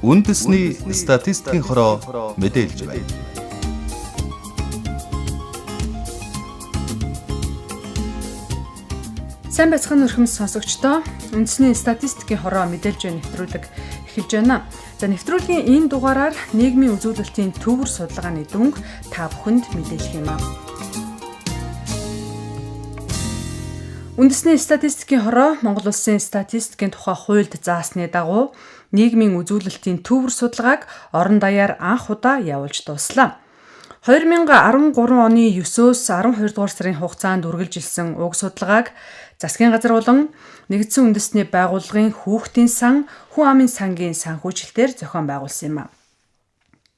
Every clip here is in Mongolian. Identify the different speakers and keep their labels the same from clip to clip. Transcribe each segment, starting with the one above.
Speaker 1: үндэсний статистикийн хороо мэдээлж байна.
Speaker 2: Сайн байцгаана өрхөмс сонсогчдоо. Үндэсний статистикийн хороо мэдээлж байна нэвтрүүлэг эхэлж байна. За нэвтрүүлгийн энэ дугаараар нийгмийн үзүүлэлтийн төвөр судалгааны дүнг та бүхэнд мэдээлэх юм аа. Үндэсний статистикийн хороо Монгол Улсын статистикийн тухай хуульд заасны дагуу нийгмийн үзүүлэлтийн төвөр судалгааг орон даяар анх удаа явуулж дууслаа. 2013 оны 9-өөс 12 дугаар сарын хугацаанд үргэлжилсэн уг судалгааг Засгийн газар болон Нэгдсэн үндэсний байгууллагын хүүхдийн сан, хүн амын сангийн санхүүжилтээр зохион байгуулсан юм а.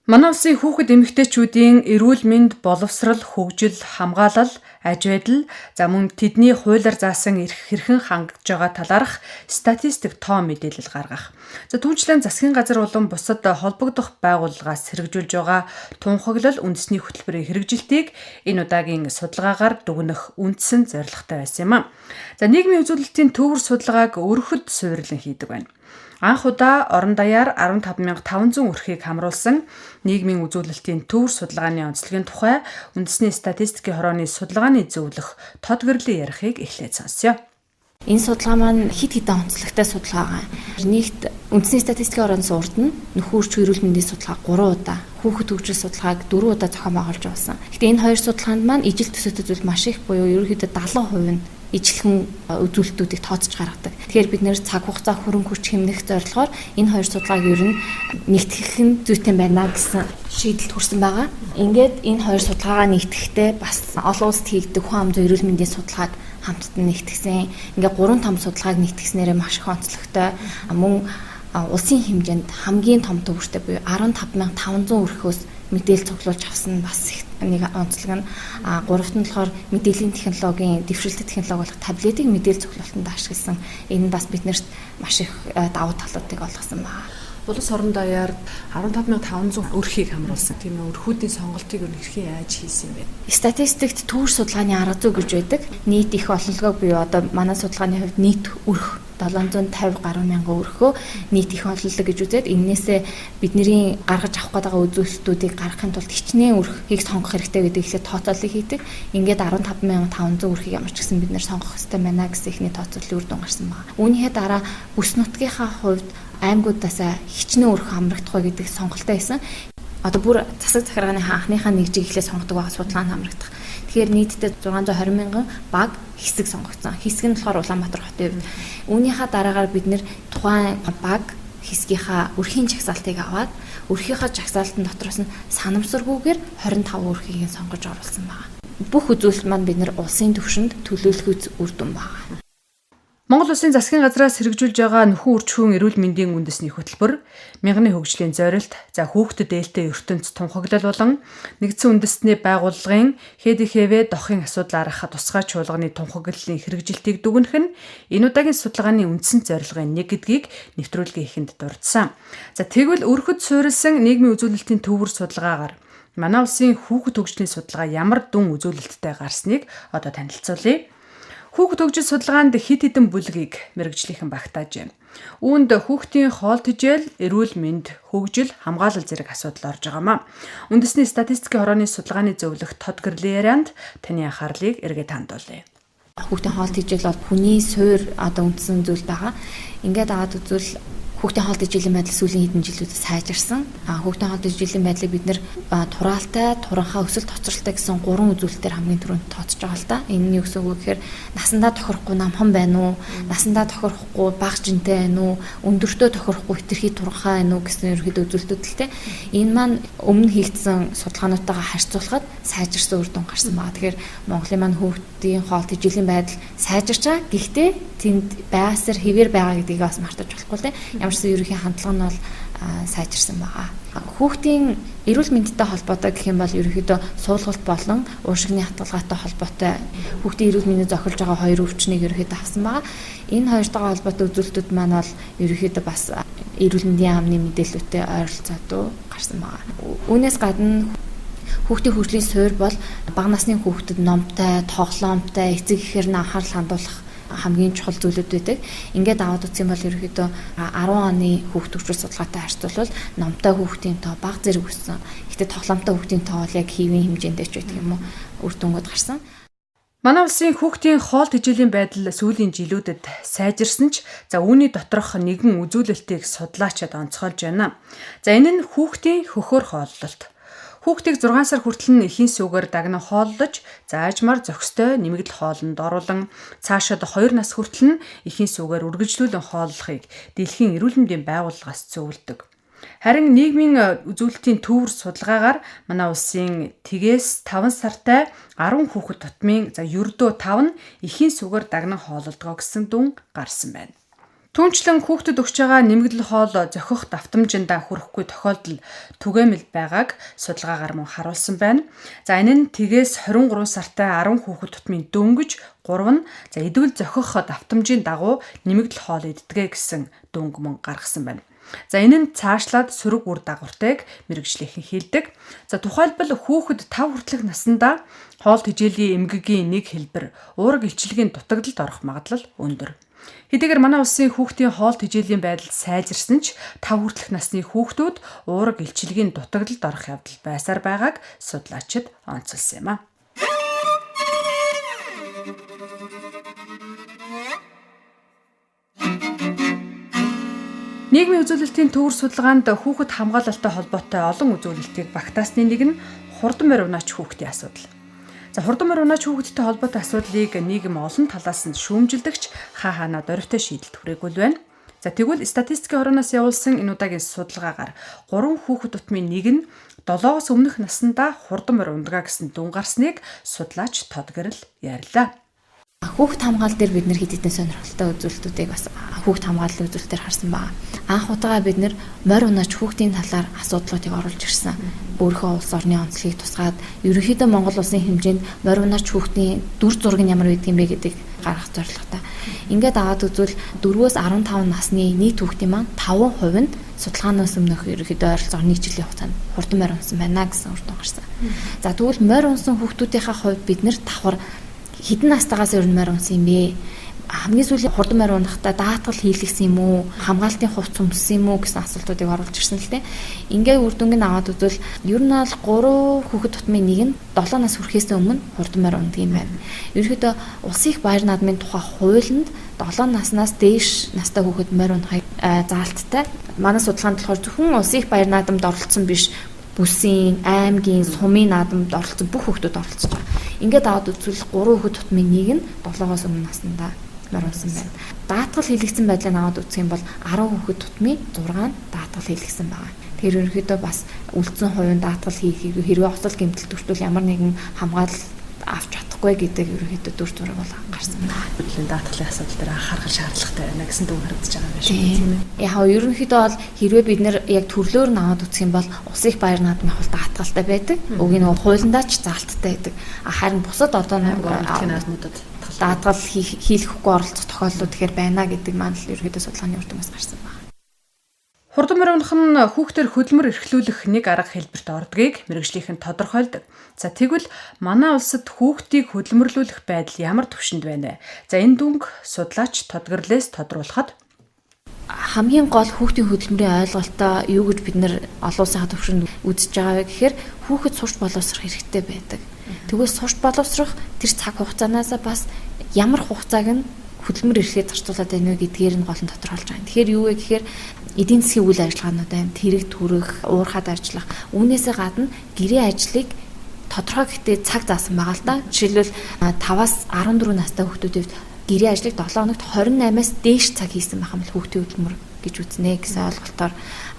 Speaker 2: Манай улсын хүүхэд эмэгтэйчүүдийн эрүүл мэнд, боловсрал, хөгжил, хамгаалал, аж байдал, за мөн тэдний хуулиар заасан эрх хэрхэн хангаж байгаа талаарх статистик тоо мэдээлэл гаргах. За түүнчлэн засгийн газар болон бусад холбогдох байгууллагаас хэрэгжүүлж байгаа тунхаглал үндэсний хөтөлбөрийн хэрэгжилтийг энэ удаагийн судалгаагаар дүгнэх үндсэн зорилготой байсан юм а. За нийгмийн үзүүлэлтийн төвөр судалгааг өргөхөд суурилан хийдэг байна. Анх удаа орон даяар 15,500 өрхийг хамруулсан нийгмийн үзүүлэлтийн төвөр судалгааны онцлогийн тухай үндэсний статистикийн хорооны судалгааны зөвлөх Тод Гэрлийн ярихыг эхлээд сонсъё.
Speaker 3: Энэ судалгаа маань хэд хэдэн онцлогтой судалгаа. Нэгт үндэсний статистикийн хорооноос урд нь нөхөрч эрүүл мэндийн судалгааг 3 удаа, хүүхэд хөгжил судалгааг 4 удаа зохион байгуулж явуулсан. Гэхдээ энэ хоёр судалгаанд маань ижил төсөөтэй зүйл маш их буюу ерөнхийдөө 70% нь ижилхэн үзүүлэлтүүдийг тооцож гаргадаг. Тэгэхээр бид нэр цаг хугацаа хөрөнгө хүч хэмнэх зорилгоор энэ хоёр судалгааг ер нь нэгтгэх нь зүйтэй байна гэсэн шийдэлд хүрсэн байгаа. Ингээд энэ хоёр судалгаагаа нэгтгэхдээ бас олон улсад хийгддэг хүн амын эрүүл мэндийн судалгааг хамтд нь нэгтгэсэн. Ингээд 3-5 судалгааг нэгтгэснээрээ маш их онцлогтой мөн улсын хэмжээнд хамгийн том төвөртэй буюу 15,500 өрхөөс мэдээлэл цуглуулж авсан бас нэг онцлог нь гуравт нь болохоор мэдээллийн технологийн дэвшилтэт технологи болох таблетыг мэдээлэл цуглуулалтанд ашигласан. Энэ бас биднэрт маш их давуу талуудыг олгосон байна.
Speaker 2: Улс орон даяар 15,500 өрхийг хамруулсан. Тийм ээ, өрхүүдийн сонголтыг хэрхэн яаж хийсэн юм бэ?
Speaker 3: Статистикт төвөр судалгааны арга зүй гэж байдаг. Нийт их олонлогоо буюу одоо манай судалгааны хувьд нийт өрх 750 гаруй мянган өрхөө нийт их олонлог гэж үзээд энээсээ бидний гаргаж авах гэдэг үзүүлэлтүүдийг гаргахын тулд хичнээн өрхийг сонгох хэрэгтэй гэдэг ихлэ тооцоолыг хийдэг. Ингээд 15,500 өрхийг ямар ч гэсэн бид нэр сонгох хэрэгтэй байна гэсэн ихний тооцоолын үр дүн гарсан байна. Үүнийхээ дараа бүс нутгийнхаа хувьд аймагуудаас хичнээн өрх хамрагдах гэдэг сонголттой байсан. Одоо бүр засаг захиргааны анхныхаа нэгжийг эхлээд сонгодог байгаа судалгаанд хамрагдах. Тэгэхээр нийтдээ 620 мянган баг хэсэг сонгогдсон. Хэсэг нь болохоор Улаанбаатар хотын хувьд. Үүнийхээ дараагаар бид нэр тухайн баг хэсгийнхаа өрхийн жагсаалтыг аваад өрхийнхаа жагсаалтын дотроос нь санамсаргүйгээр 25 өрхийг сонгож оруулсан байна. Бүх үзүүлэлт маань бид нэр улсын түвшинд төлөөлөх үр дүн байна.
Speaker 2: Монгол Улсын засгийн газраас хэрэгжүүлж байгаа нөхөн үржихүүн эрүүл мэндийн үндэсний хөтөлбөр, мянганы хөгжлийн зорилт, за хүүхдэд ээлтэй ертөнц тунхаглал болон Нэгдсэн үндэсний байгууллагын ХДХВ дохын асуудал аргах тусгай чуулганы тунхаглалын хэрэгжилтийг дүгнэх нь энэ удаагийн судалгааны үндсэн зорилгын нэг гэдгийг нэвтрүүлгийн эхэнд дурдсан. За тэгвэл өрхөд суурилсан нийгмийн үзүүлэлтийн төвөр судалгаагаар манай улсын хүүхэд хөгжлийн судалгаа ямар дүн үзүүлэлттэй гарсныг одоо танилцуулъя. Хүүхэд хөгжил судалгаанд хэд хэдэн бүлгийг мэргэжлийнхэн багтааж байна. Үүнд хүүхдийн хоол тэжээл, эрүүл мэнд, хөгжил, хамгаалал зэрэг асуудал орж байгаамаа. Үндэсний статистикийн хорооны судалгааны зөвлөх Тод Гэрлийн ярианд таны анхаарлыг эргээд хандуулъя.
Speaker 3: Хүүхдийн хоол тэжээл бол хүний суур одоо үндсэн зүйл байгаа. Ингээд аваад үзвэл хүүхдийн хоол тэжээлийн байдал сүүлийн хэдэн жилүүдэд сайжирсан. Хүүхдийн хоол тэжээлийн байдлыг бид нэр тураалтай, туранхаа өсөлт хоцролтой гэсэн 3 үзүүлэлтээр хамгийн түрүүнд тооцож байгаа л да. Энэ нь юу гэсэн үг гэхээр насандаа тохирохгүй намхан байна уу? Насандаа тохирохгүй бага жинтэй байна уу? Өндөртөө тохирохгүй хэтэрхий туранхаа байна уу гэсэн ерөнхийдөө үзүүлэлтүүд л те. Энэ маань өмнө хийгдсэн судалгаануудтайгаа харьцуулахад сайжирсан үр дүн гарсан байна. Тэгэхээр Монголын маань хүүхдийн хоол тэжээлийн байдал сайжирч байгаа. Гэхдээ тэнд байсаар хэвээр байгаа гэдгийг бас мартаж болохгүй те. Ямарсан ерөнхий хандлага нь бол сайжирсан байгаа. Хүүхдийн эрүүл мэндтэй холбоотой гэх юм бол ерөнхийдөө суулгалт болон уушигны хатгалгаатай холбоотой хүүхдийн эрүүл мэндэд зохиолж байгаа хоёр өвчнийг ерөнхийдөө авсан байгаа. Энэ хоёртойгоо холбоотой үзүүлэлтүүд маань бол ерөнхийдөө бас эрүүл мэндийн яамны мэдээлэлтэй ойролцоодоо гарсан байгаа. Үүнээс гадна хүүхдийн хөгжлийн суурь бол бага насны хүүхдэд номтой, тоглоомтой, эцэг эхээр нь анхаарал хандуулах хамгийн чухал зүйлүүд байдаг. Ингээд аваад үзэх юм бол ерөөхдөө 10 оны хүүхд төвчрөл судалгаатай харьцуулбал номтой хүүхдийн тоо бага зэрэг өссөн. Гэхдээ тоглоомтой хүүхдийн тоо бол яг хэвийн хэмжээндээ ч байдаг юм уу үр дүнгууд гарсан.
Speaker 2: Манай улсын хүүхдийн хоол тэжээлийн байдал сүүлийн жилүүдэд сайжирсан ч за үүний доторх нэгэн үзүүлэлтийг судлаачид онцгойлж байна. За энэ нь хүүхдийн хөхөр хооллолт. Хүүхдийг 6 сар хүртэл нь эхийн сүгээр дагнан хооллож, заажмаар зохистой нэмэгдэл хоолнд оруулан цаашид 2 нас хүртэл нь эхийн сүгээр үргэлжлүүлэн хооллохыг Дэлхийн эрүүл мэндийн байгууллагаас зөвлөдөг. Харин нийгмийн үзүүлэлтийн төвөр судалгаагаар манай улсын тгээс 5 сартай 10 хүүхэд тутмын ердөө 5 нь эхийн сүгээр дагнан хооллолдгоо гэсэн дүн гарсан байна. Түүнчлэн хүүхдэд өгч байгаа нэмэгдэл хоол зохих давтамжиндаа хүрэхгүй тохиолдол түгээмэл байгааг судалгаагаар мөн харуулсан байна. За энэ нь тгээс 23 сартай 10 хүүхэд тутмын дөнгөж 3 нь эдвэл зохих давтамжийн дагуу нэмэгдэл хоол иддэгэ гэсэн дүнг мөн гаргасан байна. За энэ нь цаашлаад сөрөг үр дагавартайг мэргэжлийнхэн хэлдэг. За тухайлбал хүүхэд 5 хүртэлх наснда хоол тэжээлийн эмгэгийн нэг хэлбэр уурга илчилгээний дутагдалд орох магадлал өндөр. Хэдийгээр манай улсын хүүхдийн хоол тэжээлийн байдал сайжирсан ч 5 хүртэлх насны хүүхдүүд уурга илчилгээний дутагдалд орох явдал байсаар байгааг судлаачид онцолсон юм а. Нийгмийн үзүүлэлтийн төвөр судалгаанд хүүхэд хамгаалалттай холбоотой олон үзүүлэлтийг багтаасны нэг нь хурдан морь унаач хүүхдийн асуудал. За хурдан морь унаач хүүхэдтэй холбоотой асуудлыг нийгэм олон талаас нь шүүмжилдэгч хаана дөрвтэй шийдэлт хүрээгүй байна. За тэгвэл статистикийн хорооноос явуулсан энэ удаагийн судалгаагаар 3 хүүхэд тутмын нэг нь 7-оос өмнөх наснда хурдан морь ундгаа гэсэн дүн гарсныг судлаач Тод Гэрэл ярьлаа.
Speaker 3: Хүүхэд хамгаал дээр бид нэр хэд хэдэн сонирхолтой үзүүлэлтүүдийг бас хүүхэд хамгааллын үзүүлэлтээр харсан байна. Анх удаага бид нэр морь унаач хүүхдийн талаар асуудлуудыг оруулж ирсэн. Өөрийнхөө улс орны онцлогийг тусгаад ерөнхийдөө Монгол улсын хэмжээнд морь унаач хүүхдийн дүр зураг нь ямар байдг юм бэ гэдгийг гаргах зорилготой. Ингээд аваад үзвэл 4-өөс 15 насны нийт хүүхдийн маань 5% нь судалгаанаас өмнөх ерөнхийдөө ойролцоогоор 1 жилийн хугацаанд хурдан морь унсан байна гэсэн үр дүн гарсан. За тэгвэл морь унсан хүүхдүүдийнхээ хувьд бид нэр давхар хэдэн настайгаас өрн морь унсан юм бэ? Хамгийн сүүлийн хурдан морь унахдаа даатгал хийлгсэн юм уу? Хамгаалтын хувцс өмссөн юм уу гэсэн асуултуудыг оруулж ирсэн л дээ. Ингээ үр дүнг нь аваад үзвэл ер нь бол 3 хүүхэд тутмын нэг нь 7 нас хүрэхээс өмнө хурдан морь унадаг юм байна. Ерөнхийдөө улсын их баяр наадмын тухай хуулинд 7 наснаас дээш настай хүүхэд морь унахыг заалттай. Манай судалгаанд болохоор зөвхөн улсын их баяр наадамд оролцсон биш, бүсийн, аймгийн, сумын наадамд оролцсон бүх хүүхдүүд оролцож байгаа. Ингээд аваад үзвэл 3 хүүхэд тутмын нэг нь 7-оос өмнө наснда морь унсан байна. Даатгал хийлгсэн байдлыг аваад үзэх юм бол 10 хүүхэд тутмын 6 нь даатгал хийлгсэн байгаа. Тэр ерөнхийдөө бас үлдсэн хувийн даатгал хийхийг хэрвээ осол гэмтэл төртөл ямар нэгэн хамгаалал авч чадахгүй гэдэг ерөнхийдөө дүр зураг бол гарсан байна.
Speaker 2: Даатгалын асуудал дээр анхаарах шаардлагатай байна гэсэн дүн харагдаж байгаа юм шиг тийм ээ.
Speaker 3: Яг ерөнхийдөө бол хэрвээ бид нэр яг төрлөөр нь аваад үзэх юм бол улсын их баяр наадмын хавьд даатгалтай байдаг. Уг нь хуулиндаа ч заалттай байдаг. Харин бусад одоо
Speaker 2: наадмуудад
Speaker 3: даатгал хийлгэхгүй оролцох тохиолдлууд тэгэхээр байна гэдэг маань л ерөнхийдөө судалгааны үр дүнээс гарсан байна.
Speaker 2: Хурдан морь унах нь хүүхдэр хөдөлмөр эрхлүүлэх нэг арга хэлбэрт ордгийг мэргэжлийнхэн тодорхойлдог. За тэгвэл манай улсад хүүхдийг хөдөлмөрлүүлэх байдал ямар түвшинд байна вэ? За энэ дүнг судлаач Тод Гэрлээс тодруулахад
Speaker 3: хамгийн гол хүүхдийн хөдөлмөрийн ойлголтоо юу гэж бид нэр олон улсын төвшөнд үзэж байгаа вэ гэхээр хүүхэд сурч боловсрох хэрэгтэй байдаг. Тэгвэл сурч боловсрох тэр цаг хугацаанаас бас ямар хугацааг нь хөдөлмөр эрхлээд зарцуулаад байна вэ гэдгээр нь гол нь тодорхойлж байгаа. Тэгэхээр юу вэ гэхээр эдийн засгийн үйл ажиллагаанууд байна. Тэрэг түрэх, уурхад ажиллах, үүнээсээ гадна гэрээ ажлыг тодорхой гэхдээ цаг заасан байгаа л да. Жишээлбэл 5-аас 14 настай хүүхдүүдэд гэрээ ажлыг 7 хоногт 28-аас дээш цаг хийсэн байх юм бол хүүхдийн хөдөлмөр гэж үзнэ гэсэн ойлголтоор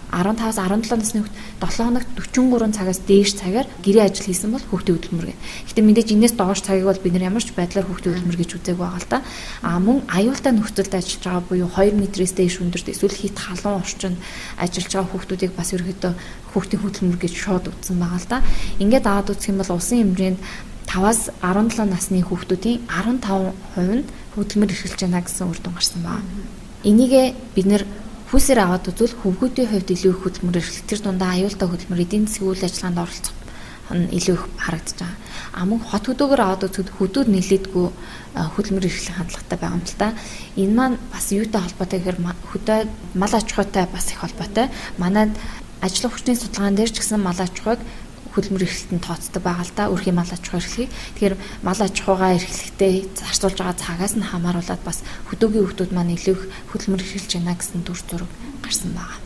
Speaker 3: 15-аас 17 насны хүүхд 7 хоногт 43 цагаас дээш цагаар гэрээ ажил хийсэн бол хүүхдийн хөдөлмөр гэнэ. Гэтэ мэдээж энэс доош цагийг бол бид нар ямар ч байдлаар хүүхдийн хөдөлмөр гэж үзээг байгаа л да. Мөн аюултай нөхцөлд ажиллаж байгаа буюу 2 метрээс дээш өндөрт эсвэл хит халуун орчинд ажиллаж байгаа хүүхдүүдийг бас ерөөхдөө хүүхдийн хөдөлмөр гэж шууд үзсэн байгаа л да. Ингээд аваад үзэх юм бол улсын хэмжээнд 5-аас 17 насны хүүхдүүдийн 15% нь хөдөлмөр эрхэлж байна гэсэн үр дүн гарсан байна. Энийг бид нэр хүсээр аваад үзвэл хөвгүүдийн хувьд илүү их хөдөлмөр эрхлэх, тэр дундаа аюултай хөдөлмөр, эдийн засгийн үйл ажиллагаанд оролцох илүү их харагдаж байгаа. Мөн хот хөдөөгөр аваад үзэхэд хөдөө нэлээдгүй хөдөлмөр эрхлэх хандлагатай байгаа юм л та. Энэ маань бас юутай холбоотой гэхээр хөдөө мал аж ахуйтай бас их холбоотой. Манайд ажил хүчний судалгаан дээр ч гэсэн мал аж ахуйг хөдөлмөр эрхлэлтэнд тооцдог байгаа л да. Өрхийн мал аж ахуй эрхлэхийг. Тэгэхээр мал аж ахуйгаа эрхлэхдээ зарцуулж байгаа цагаас нь хамааруулаад бас хөдөөгийн хүмүүс маань илүү их хөдөлмөр эрхэлж байна гэсэн дүр зураг гарсан байгаа.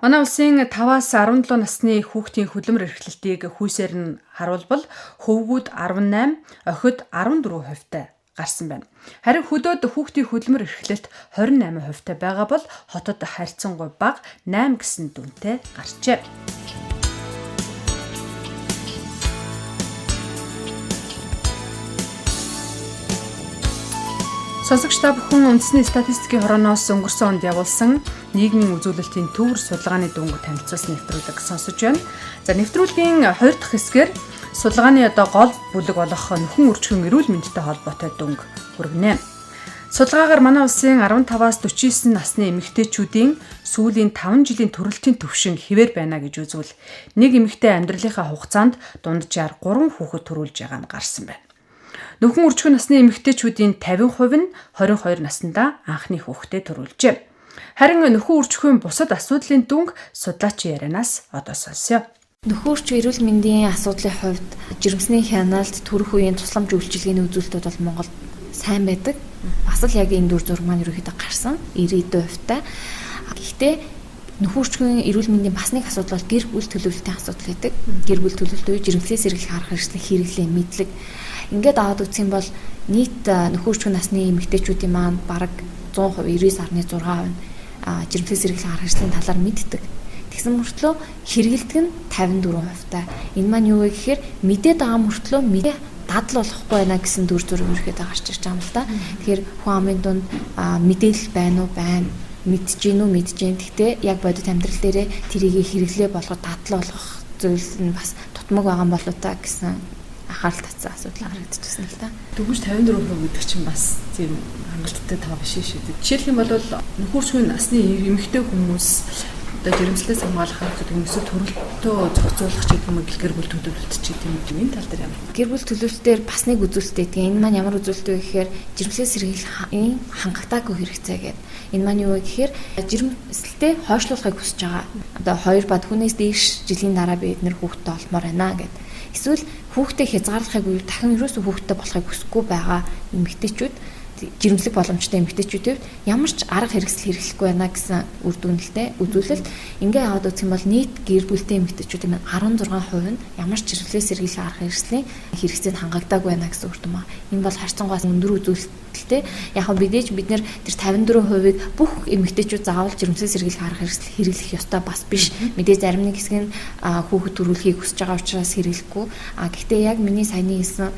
Speaker 2: Манай улсын 5-аас 17 насны хүүхдийн хөдөлмөр эрхлэлтийг хүйсээр нь харуулбал хөвгүүд 18, охид 14% гарсан байна. Харин хөдөөд хүүхдийн хөдөлмөр эрхлэлт 28% байгаа бол хотод харьцангуй бага 8 гэсэн дүнтэй гарчээ. Сонсогч та бүхэн үндэсний статистикийн хорооноос өнгөрсөн онд явуулсан нийгмийн үзүүлэлтийн төвөр судалгааны дүнг танилцуулсан нэвтрүүлэг сонсож байна. За нэвтрүүлгийн 2 дахь хэсгээр судалгааны гол бүлэг болох нөхөн үржихэн эрүүл мэндтэй холбоотой дүнг хүргэнэ. Судалгаагаар манай улсын 15-аас 49 насны эмэгтэйчүүдийн сүүлийн 5 жилийн төрөлтийн төвшин хэвээр байна гэж үзвэл нэг эмэгтэй амьдралынхаа хугацаанд дунджаар 3 хүүхэд төрүүлж байгаа нь гарсан байна. Нөхөн үржихэн насны эмэгтэйчүүдийн 50% нь 22 наснда анхны хүүхдээ төрүүлжээ. Харин нөхөн үржихэн бусад асуудлын дүнг судлаачийн ярианаас одоо сонсъё.
Speaker 3: Нөхөн үржих эрүүл мэндийн асуудлын хувьд жирэмсний хяналт, төрөх үеийн тусламж үйлчилгээний үзүүлэлтүүд бол Монголд сайн байдаг. Бас л яг энэ дүр зураг маань ерөөхдөө гарсан 90%. Гэхдээ нөхөн үржихийн эрүүл мэндийн бас нэг асуудал бол гэр бүл төлөвлөлтийн асуудал гэдэг. Гэр бүл төлөвлөлт үе жирэмслээс сэргийлэх арга хэрэгслийн хэрэглээ мэдлэг. Ингээд аваад үзэх юм бол нийт нөхөн үржихэн насны эмэгтэйчүүдийн маань бараг 100%, 99.6% жирэмслээс сэргийлэх арга хэрэгслийн талаар мэддэг. Тэгсэн мөртлөө хэрэгэлдэг нь 54%. Энэ маань юу вэ гэхээр мэдээд байгаа мөртлөө мэдээ дадал болохгүй байна гэсэн дүр зураг ерөөхдөө гарч ирж байгаа юм л да. Тэгэхээр хүн амын дунд мэдээлэл байна уу? Байна. Мэдж гин үү? Мэдж гин. Гэхдээ яг бодит амьдрал дээрээ тэрийг хэрэглээ болгоод дадал болгох зүйл нь бас тутмаг байгаа юм болоо та гэсэн анхаарал татсан асуудал харагдчихсан л да.
Speaker 2: Дөнгөж 54% гэдэг чинь бас тийм хангалттай тав биш шүү дээ. Жишээлх юм бол нөхөн үржихэн насны эмэгтэй хүмүүс одоо жирэмслээс хамгаалах хэрэгтэй хүмүүсд төрөлтөө зохицуулах ч гэдэг юм гэр бүл төлөвлөлт ч гэдэг юм энэ тал дээр ямар.
Speaker 3: Гэр бүл төлөвлөлтөөр бас нэг үзүүлэлттэй гэдэг. Энэ маань ямар үзүүлэлт вэ гэхээр жирэмслээс сэргийлэх хангалттай хэрэгцээ гэдэг. Энэ маань юу вэ гэхээр жирэмслэлтэй хойшлуулахыг хүсэж байгаа. Одоо 2 ба түүнээс дээш жилийн дараа бид нэр хүүхдтэй олмоор байна гэдэг. Эсвэл хүүхдээ хязгаарлахыг үе дахин ерөөсөө хүүхдтэй болохыг хүсэхгүй байгаа эмэгтэйчүүд жирэмслэх боломжтой эмэгтэйчүүдэд ямар ч арга хэрэгсэл хэрэглэхгүй байна гэсэн үр дүнэлтэй үзүүлэлт ингээ аваад үзэх юм бол нийт гэр бүлтэй эмэгтэйчүүдийн 16% нь ямар ч жирэмслээс сэргийлэх арга хэрэгслийн хэрэгцээнд хангагдаагүй байна гэсэн үр дүн ба. Энэ бол харьцангуй өндөр үзүүлэлттэй. Яг нь бид нэр тэр 54%-ийг бүх эмэгтэйчүүд заавал жирэмслээс сэргийлэх арга хэрэгсэл хэрэглэх ёстой бас биш. Мэдээ зарим нэг хэсэг нь хүүхэд төрүүлэхийг хүсэж байгаа учраас хэрэглэхгүй. Гэхдээ яг миний саяны хэлсэн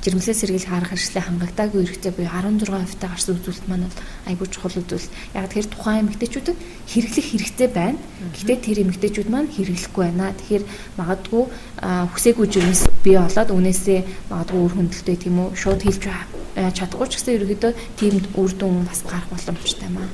Speaker 3: жирэмслээс сэргийлэх арга хэрэгслээ хангагдаагүй эрхтэй буюу 16%-тай гарсан үзүүлэлт маань бол айгүй чухал үзүүлэлт. Яг тэгэхээр тухайн эмэгтэйчүүдэд хэрэглэх хэрэгтэй байна. Гэхдээ тэр эмэгтэйчүүд маань хэрэглэхгүй байна. Тэгэхээр магадгүй хүсээгүй жирэмс бий болоод үнээсээ магадгүй үр хөндлөлттэй тийм үү шууд хэлж чадахгүй ч гэсэн ерөөдөө тийм үр дүн бас гарах боломжтой маа.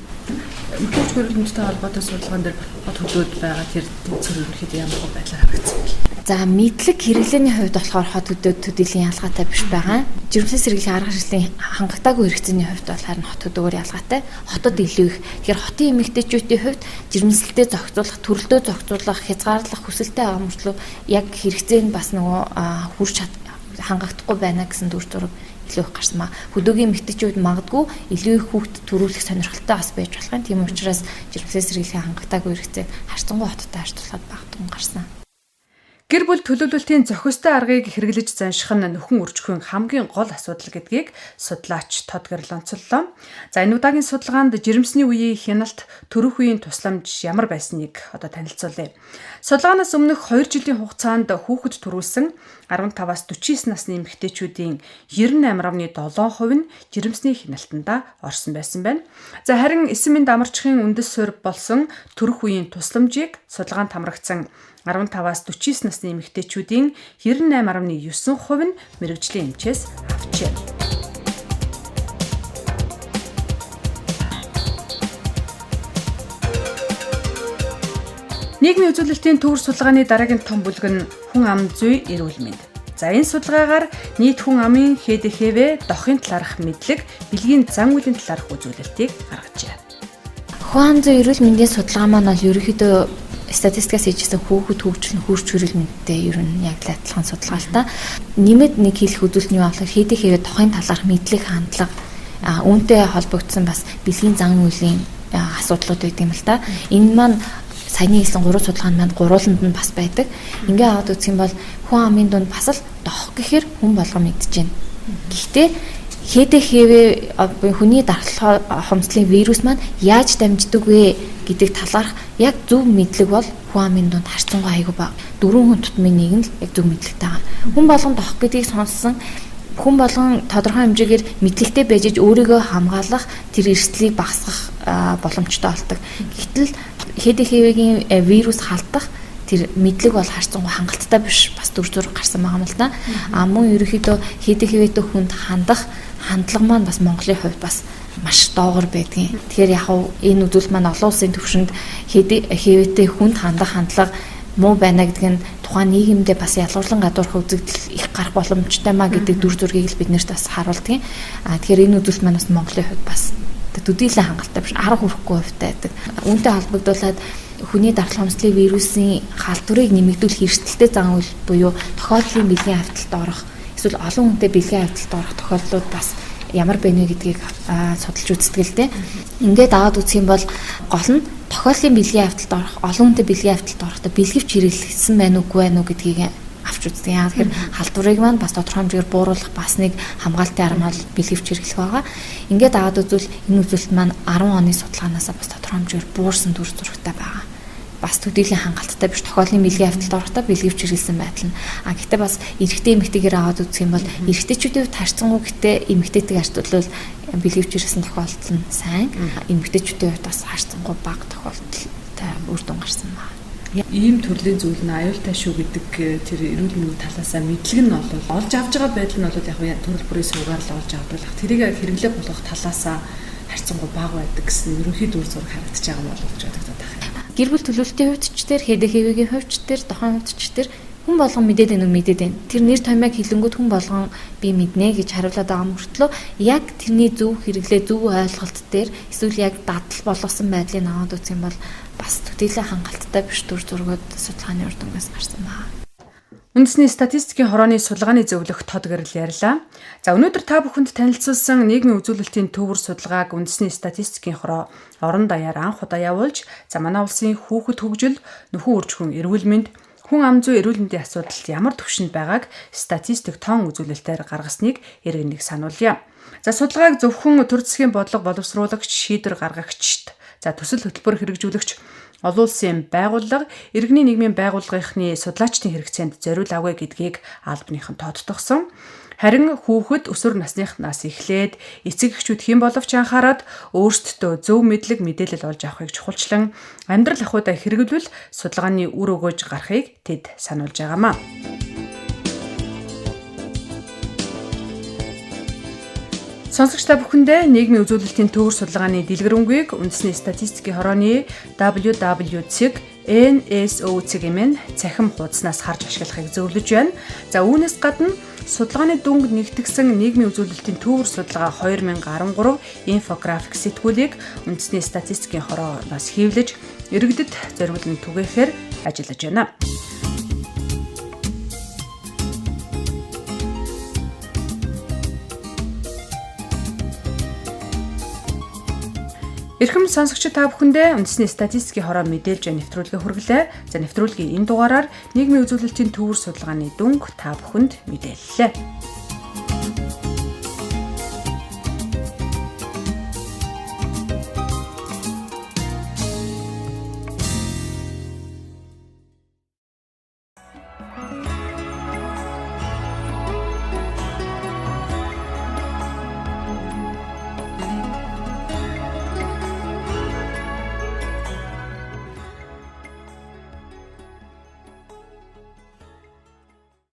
Speaker 2: Нөхөн үржихэн мэндтэй холбоотой судалгаан дээр хот хөдөөд байгаа тэр тэнцвэр ерөнхийдөө ямар байдлаар харагдсан бэ?
Speaker 3: За мэдлэг хэрэглээний хувьд болохоор хот хөдөөд төдийлөн ялгаатай биш байгаа. Жирэмслээс сэргийлэх арга хэрэгслийн хангалтаагүй хэрэгцээний хувьд бол харин хот хөдөөгөр ялгаатай. Хотод илүү их. Тэгэхээр хотын эмэгтэйчүүдийн хувьд жирэмслэлтэй зохицуулах, төрөлтөө зохицуулах, хязгаарлах хүсэлтэй байгаа мөртлөө яг хэрэгцээ нь бас нөгөө хүрч хангахдахгүй байна гэсэн дүр зураг илүү их гарсан маа. Хөдөөгийн эмэгтэйчүүд магадгүй илүү их хүүхэд төрүүлэх сонирхолтой бас байж болох юм. Тийм учраас жирэмслээс сэргийлэх хангалтаагүй хэрэгцээ харьцангуй хоттой харьцуулахад багтун гарсан.
Speaker 2: Гэр бүл төлөвлөлтийн зохистой аргыг хэрэглэж занших нь нөхөн үржихийн хамгийн гол асуудал гэдгийг судлаач Тод Гэрл онцоллоо. За энэ удаагийн судалгаанд жирэмсний үеийн хяналт, төрөх үеийн тусламж ямар байсныг одоо танилцуулъя. Судалгаанаас өмнөх 2 жилийн хугацаанд хүүхэд төрүүлсэн 15-аас 49 насны эмэгтэйчүүдийн 98.7% нь жирэмсний хяналтанда орсон байсан байна. За харин эсэм мэнд амарчхын үндэс суурь болсон төрөх үеийн тусламжийг судалгаанд хамрагдсан 15-аас 49 насны эмэгтэйчүүдийн 98.9% нь мэргэжлийн эмчээс авчээ. Нийгмийн үзүүлэлтийн төвөр судалгааны дараагийн том бүлэг нь хүн ам зүй эрүүл мэнд. За энэ судалгаагаар нийт хүн амын ХДХВ дохын талаарх мэдлэг, бэлгийн зан үйлийн талаарх үзүүлэлтийг гаргажээ.
Speaker 3: Хүн ам зүй эрүүл мэндийн судалгаа маань бол ерөнхийдөө статистикаас хийжсэн хүүхэд хөгжил хөрч эрүүл мэндтэй ер нь яг л адилхан судалгаа л та. Нэмэд нэг хэлэх үзүүлэлт нь болохоор ХДХВ дохын талаарх мэдлэг, хандлага, үүнтэй холбогдсон бас бэлгийн зан үйлийн асуудлууд байдаг юм л та. Энэ маань саяны хэлсэн 3 судалгаанд маань гурвууланд нь бас байдаг. Ингээ аваад үзэх юм бол хүн амын дунд бас л дох гэхээр хүн болгон мэдж байна. Гэхдээ ХДХВ хүний дархлаа хомслын вирус маань яаж дамждаг вэ гэдэг талаарх яг зөв мэдлэг бол хүн амын дунд харьцангуй айгүй бага. 4 хүн тутмын нэг нь л яг зөв мэдлэгтэй байгаа. Хүн болгон дох гэдгийг сонссон хүн болгон тодорхой хэмжээгээр мэдлэгтэй байж өөрийгөө хамгаалах тэр эрсдлийг багасгах боломжтой болдог. Гэтэл ХДХВ-гийн вирус халдах тэр мэдлэг бол харьцангуй хангалттай биш бас дүр зураг гарсан байгаа юм л да. Мөн ерөнхийдөө ХДХВ-тэй хүнд хандах хандлага маань бас Монголын хувьд бас маш доогор байдгийн. Тэгэхээр яг энэ үзүүлэлт маань олон улсын түвшинд ХДХВ-тэй хүнд хандах хандлага муу байна гэдэг нь тухайн нийгэмдээ бас ялгуурлан гадуурх үзэгдэл их гарах боломжтой маа гэдэг дүр зургийг л бид нарт бас харуулдаг. Тэгэхээр энэ үзүүлэлт маань бас Монголын хувьд бас төдийлөн хангалттай биш, арга хүрэхгүй хувьтай байдаг. Үүнтэй холбогдуулаад хүний дархлаа хомслын вирусын халдварыг нэмэгдүүлэх эрсдэлтэй зан үйл буюу тохиолдлын бэлгийн хавьталд орох, эсвэл олон хүнтэй бэлгийн хавьталд орох тохиолдлууд бас ямар байна вэ гэдгийг судалж үздэг л дээ. Ингээд аваад үзэх юм бол гол нь тохиолдлын бэлгийн хавьталд орох, олон хүнтэй бэлгийн хавьталд орохдоо бэлгэвч хэрэглэсэн байна уугүй байна уу гэдгийг авч үздэг. Яагаад тэгэхээр халдварыг маань бас тодорхой хэмжээгээр бууруулах бас нэг хамгаалтын арга нь бэлгэвч хэрэглэх байгаа. Ингээд аваад үзвэл энэ үзүүлэлт маань 10 оны судалгаанаас бас тодорхой хэмжээгээр буурсан дүр зурагтай байгаа. Бас төдийлөн хангалттай биш, тохиолдлын бэлгийн хавьталд орохдоо бэлгэвч хэрэглэсэн байдал нь. Гэхдээ бас эрэгтэй эмэгтэйгээр аваад үзэх юм бол эрэгтэйчүүдийн хувьд харьцангуй гэхдээ эмэгтэйтэй харьцуулбал бэлгэвч хэрэглэсэн тохиолдол нь сайн, эмэгтэйчүүдийн хувьд бас харьцангуй бага тохиолдолтой үр дүн гарсан байна.
Speaker 2: Ийм төрлийн зүйл нь аюултай шүү гэдэг тэр эрүүл мэндийн талаас мэдлэг нь бол олж авж байгаа байдал нь бол яг төрөл бүрийн суугаар л олж авдаг. Тэрийг хэрэглээ болгох талаас харьцангуй бага байдаг гэсэн ерөнхий дүр зураг харагдаж байгаа юм болов гэж бодогдоод байна.
Speaker 3: Гэр бүл төлөвлөлтийн хувьд ч тэр ХДХВ-гийн хувьд ч тэр дохойн хувьд ч тэр хүн болгон мэдээд байна уу мэдээд байна. Тэр нэр томьёог хэлэнгүүт хүн болгон би мэднэ гэж хариулаад байгаа мөртлөө яг тэрний зөв хэрэглээ, зөв ойлголт дээр эсвэл яг дадал болгосон байдлыг аваад үзэх юм бол бас төдийлөн хангалттай биш дүр зургууд судалгааны үр дүнгээс гарсан байна.
Speaker 2: Үндэсний статистикийн хорооны судалгааны зөвлөх тод гэрэл ярьлаа. За өнөөдөр та бүхэнд танилцуулсан нийгмийн үзүүлэлтийн төвөр судалгааг үндэсний статистикийн хороо орон даяар анх удаа явуулж, за манай улсын хүүхэд хөгжил, нөхөн үржихүн эрүүл мэнд, хүн ам зүй эрүүл мэндийн асуудалд ямар түвшинд байгааг статистик тоон үзүүлэлтээр гаргасныг иргэнэг сануулъя. За судалгааг зөвхөн төр засгийн бодлого боловсруулагч, шийдвэр гаргагчд, за төсөл хөтөлбөр хэрэгжүүлэгч, олон улсын байгууллага, иргэний нийгмийн байгууллагынхны судлаачдын хэрэгцээнд зориулаагүй гэдгийг албаныхан тодтогсон. Харин хүүхэд өсвөр насныхнаас эхлээд эцэг эхчүүд хэн боловч анхаарад өөрсдөө зөв мэдлэг мэдээлэл олж авахыг чухалчлан амьдрал ахуйдаа хэрэглүүл судалгааны үр өгөөж гарахыг тэд сануулж байгаамаа. Сонсогч та бүхэндээ нийгмийн үзүүлэлтийн төвөр судалгааны дэлгэрэнгүй үндэсний статистикийн хорооны WWCG NSO-ийн цахим хуудаснаас харж ашиглахыг зөвлөж байна. За үүнээс гадна судалгааны дүнг нэгтгэсэн нийгмийн үзүүлэлтийн төвөр судалгаа 2013 инфографик сэтгүүлийг үндэсний статистикийн хорооноос хэвлэж иргэдэд зориулан түгээхээр ажиллаж байна. Эрхэм сонсогчид та бүхэндээ үндэсний статистикийн хороо мэдээлж нэвтрүүлгээ хүргэлээ. За нэвтрүүлгийн энэ дугаараар нийгмийн үзүүлэлтийн төвөр судалгааны дүнг та бүхэнд мэдээллээ.